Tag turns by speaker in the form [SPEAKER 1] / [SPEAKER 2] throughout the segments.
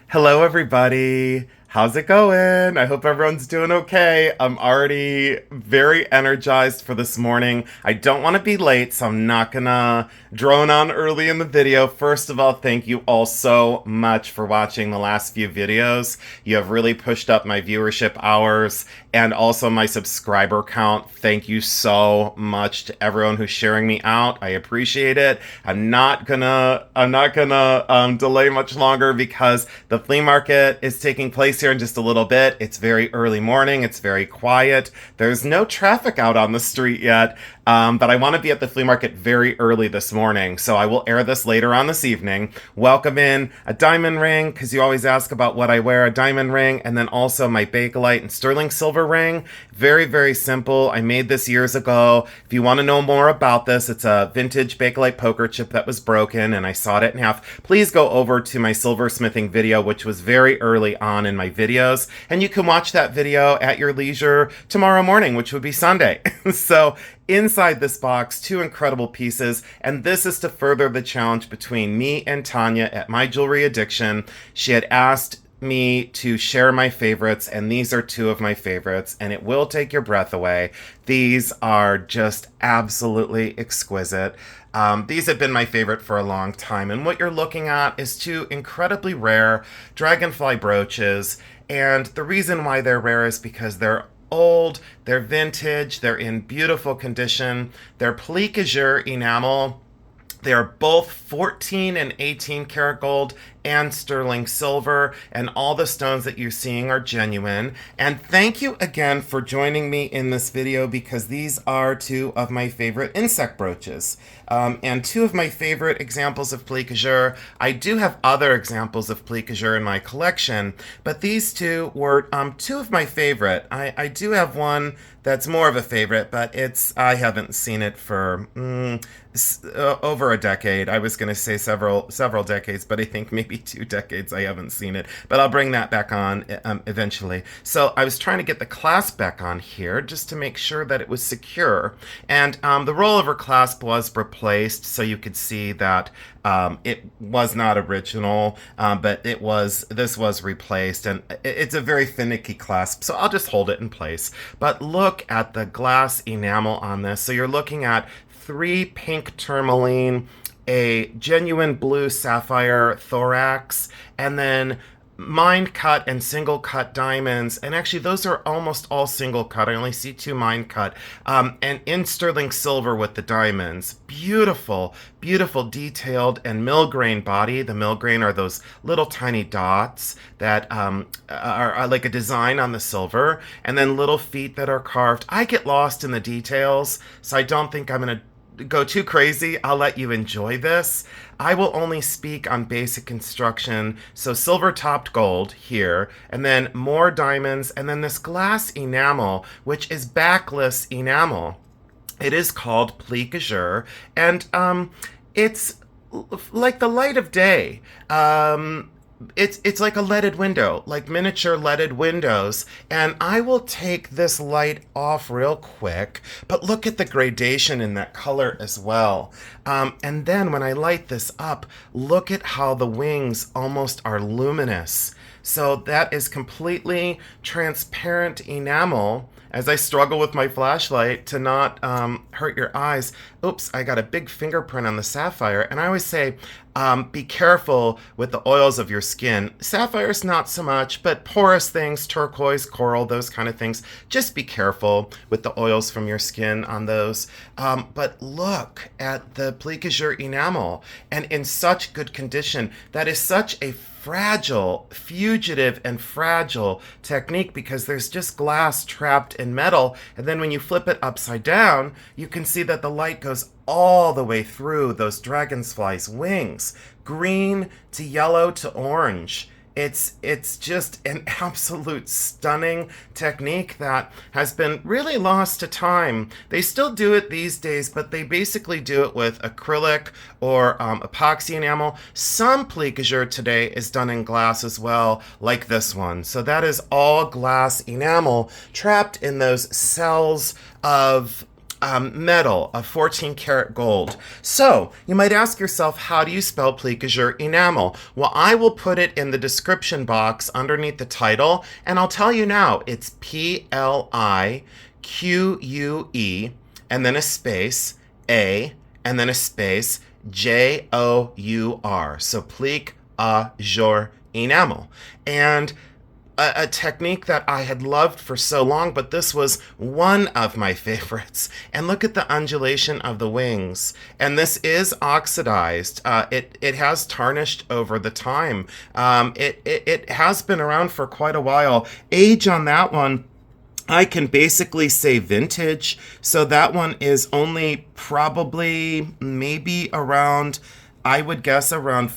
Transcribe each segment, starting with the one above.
[SPEAKER 1] Hello, everybody. How's it going? I hope everyone's doing okay. I'm already very energized for this morning. I don't want to be late, so I'm not gonna drone on early in the video. First of all, thank you all so much for watching the last few videos. You have really pushed up my viewership hours and also my subscriber count. Thank you so much to everyone who's sharing me out. I appreciate it. I'm not gonna delay much longer because the flea market is taking place here in just a little bit. It's very early morning. It's very quiet. There's no traffic out on the street yet, but I want to be at the flea market very early this morning, so I will air this later on this evening. Welcome in a diamond ring, because you always ask about what I wear, a diamond ring, and then also my Bakelite and sterling silver ring. Very, very simple. I made this years ago. If you want to know more about this, it's a vintage Bakelite poker chip that was broken, and I sawed it in half. Please go over to my silversmithing video, which was very early on in my videos, and you can watch that video at your leisure tomorrow morning, which would be Sunday. So inside this box, two incredible pieces, and this is to further the challenge between me and Tanya at My Jewelry Addiction. She had asked me to share my favorites, and these are two of my favorites, and it will take your breath away. These are just absolutely exquisite. These have been my favorite for a long time, and what you're looking at is two incredibly rare Dragonfly brooches, and the reason why they're rare is because they're old, they're vintage, they're in beautiful condition, they're Plique Jour enamel. They are both 14 and 18 karat gold and sterling silver, and all the stones that you're seeing are genuine. And thank you again for joining me in this video, because these are two of my favorite insect brooches. And two of my favorite examples of Plique Jour. I do have other examples of Plique Jour in my collection, but these two were two of my favorite. I do have one that's more of a favorite, but I haven't seen it for over a decade. I was going to say several decades, but I think maybe 2 decades I haven't seen it. But I'll bring that back on eventually. So I was trying to get the clasp back on here just to make sure that it was secure. And the rollover clasp was replaced, so you could see that it was not original, but this was replaced, and it's a very finicky clasp, so I'll just hold it in place. But look at the glass enamel on this. So you're looking at 3 pink tourmaline, a genuine blue sapphire thorax, and then mine cut and single cut diamonds, and actually those are almost all single cut. I only see 2 mine cut, and in sterling silver with the diamonds. Beautiful, beautiful detailed and millgrain body. The millgrain are those little tiny dots that are like a design on the silver, and then little feet that are carved. I get lost in the details, so I don't think I'm gonna go too crazy. I'll let you enjoy this. I will only speak on basic construction. So silver topped gold here, and then more diamonds, and then this glass enamel, which is backless enamel. It is called Plique Jour, and it's like the light of day. It's like a leaded window, like miniature leaded windows, and I will take this light off real quick, but look at the gradation in that color as well. And then when I light this up, look at how the wings almost are luminous. So that is completely transparent enamel. As I struggle with my flashlight to not hurt your eyes. Oops, I got a big fingerprint on the sapphire. And I always say, be careful with the oils of your skin. Sapphires, not so much, but porous things, turquoise, coral, those kind of things. Just be careful with the oils from your skin on those. But look at the Plique Jour enamel, and in such good condition. That is such a fragile, fugitive and fragile technique, because there's just glass trapped in metal, and then when you flip it upside down, you can see that the light goes all the way through those dragonfly's wings, green to yellow to orange. It's just an absolute stunning technique that has been really lost to time. They still do it these days, but they basically do it with acrylic or epoxy enamel. Some Plique Jour today is done in glass as well, like this one. So that is all glass enamel trapped in those cells of metal of 14 karat gold. So you might ask yourself, how do you spell Plique Jour Enamel? Well, I will put it in the description box underneath the title, and I'll tell you now, it's Plique, and then a space, A, and then a space, Jour. So Plique Jour Enamel. And a technique that I had loved for so long, but this was one of my favorites. And look at the undulation of the wings. And this is oxidized. It has tarnished over the time. It has been around for quite a while. Age on that one, I can basically say vintage. So that one is only probably maybe around, I would guess around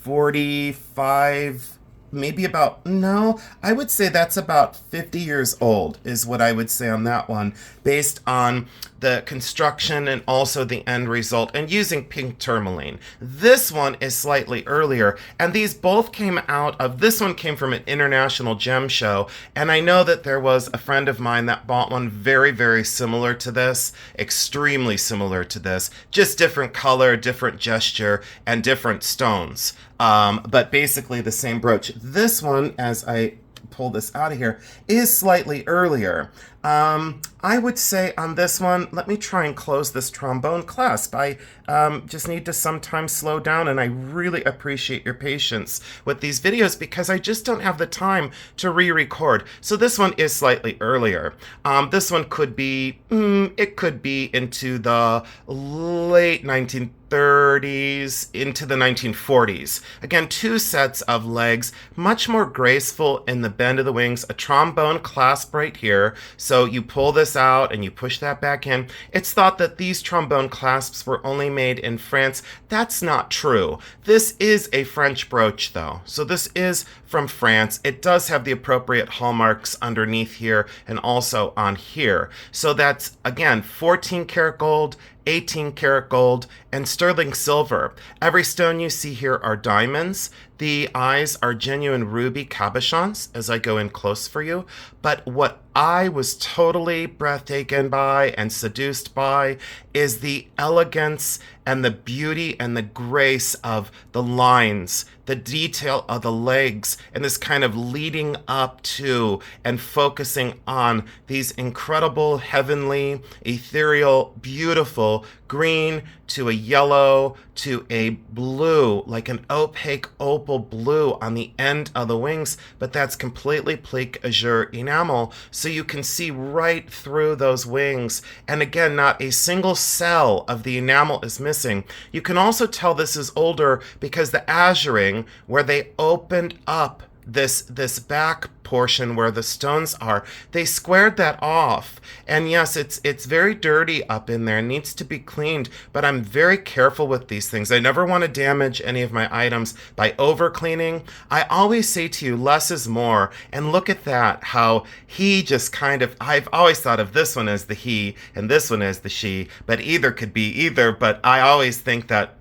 [SPEAKER 1] 45, maybe about, no, I would say that's about 50 years old is what I would say on that one, based on the construction and also the end result, and using pink tourmaline. This one is slightly earlier, and these both came out of, this one came from an international gem show, and I know that there was a friend of mine that bought one very, very similar to this, extremely similar to this, just different color, different gesture, and different stones. But basically the same brooch. This one, as I pull this out of here, is slightly earlier. I would say on this one, let me try and close this trombone clasp. I just need to sometimes slow down, and I really appreciate your patience with these videos because I just don't have the time to re-record. So this one is slightly earlier. This one could be, it could be into the late 1930s into the 1940s. Again, two sets of legs, much more graceful in the bend of the wings, a trombone clasp right here. So you pull this out and you push that back in. It's thought that these trombone clasps were only made in France. That's not true. This is a French brooch though. So this is from France. It does have the appropriate hallmarks underneath here and also on here. So that's, again, 14 karat gold, 18 karat gold, and sterling silver. Every stone you see here are diamonds. The eyes are genuine ruby cabochons as I go in close for you. But what I was totally breathtaken by and seduced by is the elegance and the beauty and the grace of the lines, the detail of the legs, and this kind of leading up to and focusing on these incredible, heavenly, ethereal, beautiful green to a yellow to a blue, like an opaque opal blue on the end of the wings, but that's completely Plique Jour Enamel, so you can see right through those wings. And again, not a single cell of the enamel is missing. You can also tell this is older because the azuring, where they opened up this back portion where the stones are, they squared that off. And yes, it's very dirty up in there, needs to be cleaned, but I'm very careful with these things. I never want to damage any of my items by over cleaning. I always say to you, less is more. And look at that, how he just kind of, I've always thought of this one as the he and this one as the she, but either could be either. But I always think that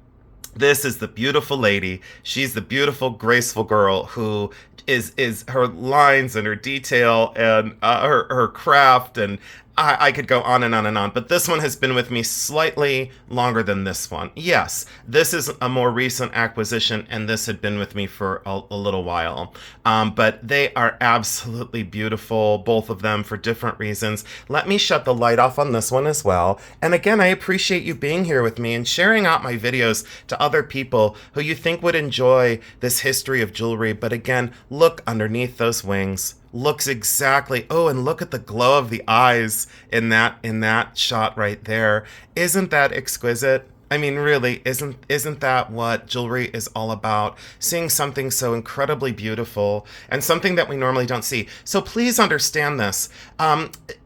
[SPEAKER 1] this is the beautiful lady. She's the beautiful, graceful girl who is her lines and her detail and her craft, and I could go on and on and on, but this one has been with me slightly longer than this one. Yes, this is a more recent acquisition, and this had been with me for a little while. But they are absolutely beautiful, both of them, for different reasons. Let me shut the light off on this one as well. And again, I appreciate you being here with me and sharing out my videos to other people who you think would enjoy this history of jewelry. But again, look underneath those wings. Looks exactly, oh, and look at the glow of the eyes in that shot right there. Isn't that exquisite? I mean, really, isn't that what jewelry is all about? Seeing something so incredibly beautiful and something that we normally don't see. So please understand this.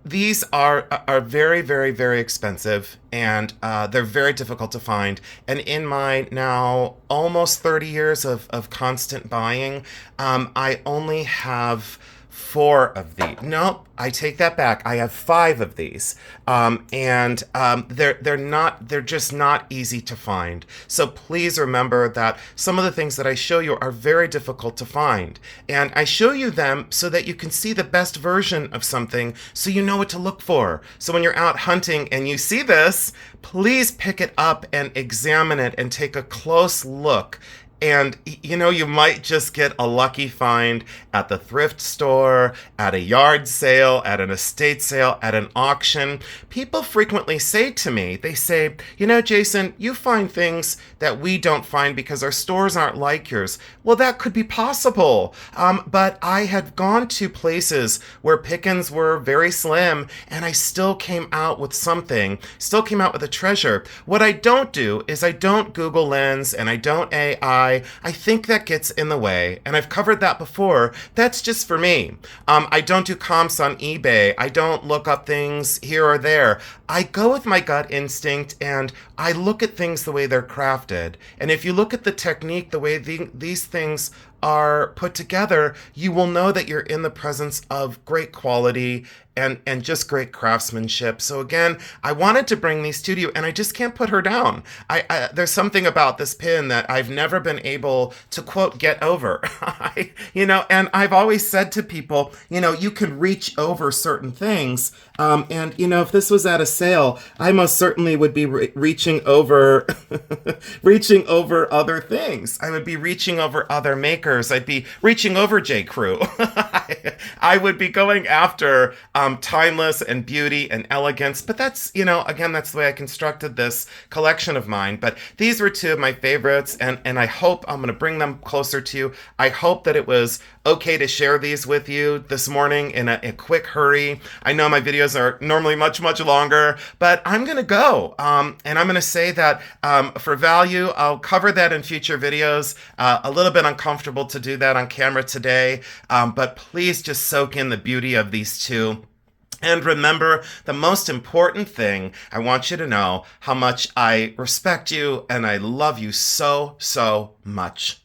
[SPEAKER 1] These are very, very, very expensive, and they're very difficult to find. And in my now almost 30 years of constant buying, I only have 4 of these. Nope, I take that back. I have 5 of these, and they're just not easy to find. So please remember that some of the things that I show you are very difficult to find, and I show you them so that you can see the best version of something, so you know what to look for. So when you're out hunting and you see this, please pick it up and examine it and take a close look. And, you might just get a lucky find at the thrift store, at a yard sale, at an estate sale, at an auction. People frequently say to me, they say, Jason, you find things that we don't find because our stores aren't like yours. Well, that could be possible. But I had gone to places where pickings were very slim, and I still came out with something, still came out with a treasure. What I don't do is I don't Google Lens and I don't AI. I think that gets in the way, and I've covered that before. That's just for me. I don't do comps on eBay. I don't look up things here or there. I go with my gut instinct, and I look at things the way they're crafted. And if you look at the technique, the way these things are put together, you will know that you're in the presence of great quality and just great craftsmanship. So again, I wanted to bring these to you, and I just can't put her down. There's something about this pin that I've never been able to, quote, get over. And I've always said to people, you can reach over certain things. And if this was at a sale, I most certainly would be reaching over, reaching over other things. I would be reaching over other makers. I'd be reaching over J. Crew. I would be going after timeless and beauty and elegance. But that's, again, that's the way I constructed this collection of mine. But these were 2 of my favorites, and I hope I'm going to bring them closer to you. I hope that it was okay to share these with you this morning in a quick hurry. I know my videos are normally much, much longer, but I'm going to go. And I'm going to say that for value, I'll cover that in future videos. A little bit uncomfortable to do that on camera today, but please just soak in the beauty of these 2. And remember, the most important thing, I want you to know how much I respect you and I love you so, so much.